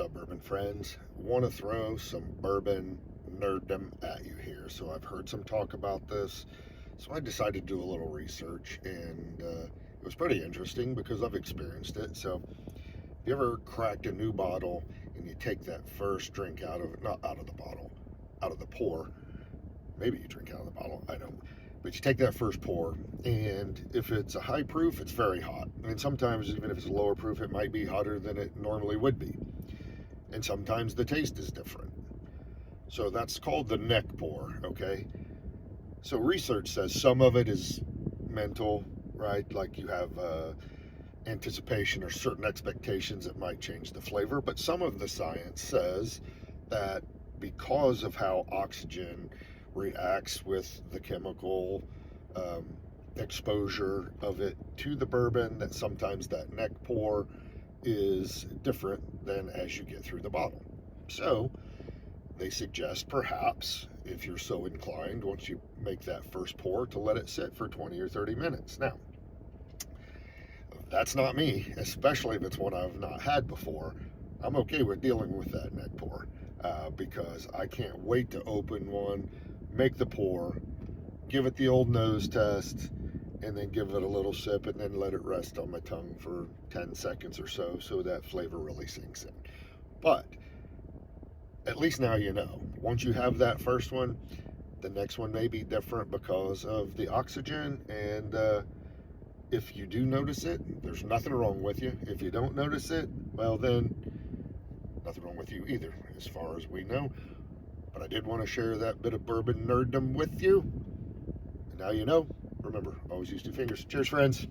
What's up, bourbon friends? Want to throw some bourbon nerddom at you here. So I've heard some talk about this, so I decided to do a little research, and it was pretty interesting because I've experienced it. So if you ever cracked a new bottle and you take that first drink out of it, not out of the bottle, out of the pour, maybe you drink out of the bottle, I don't, but you take that first pour, and if it's a high proof, it's very hot. And sometimes, even if it's a lower proof, it might be hotter than it normally would be. And sometimes the taste is different. So that's called the neck pour, okay? So research says some of it is mental, right? Like you have anticipation or certain expectations that might change the flavor. But some of the science says that because of how oxygen reacts with the chemical exposure of it to the bourbon, that sometimes that neck pour is different than as you get through the bottle. So they suggest, perhaps, if you're so inclined, once you make that first pour, to let it sit for 20 or 30 minutes. Now, that's not me, especially if it's one I've not had before. I'm okay with dealing with that neck pour because I can't wait to open one, make the pour, give it the old nose test, and then give it a little sip, and then let it rest on my tongue for 10 seconds or so that flavor really sinks in. But at least now you know. Once you have that first one, the next one may be different because of the oxygen, and if you do notice it, there's nothing wrong with you. If you don't notice it, well then, nothing wrong with you either, as far as we know. But I did want to share that bit of bourbon nerddom with you. And now you know. Remember, always use two fingers. Cheers, friends.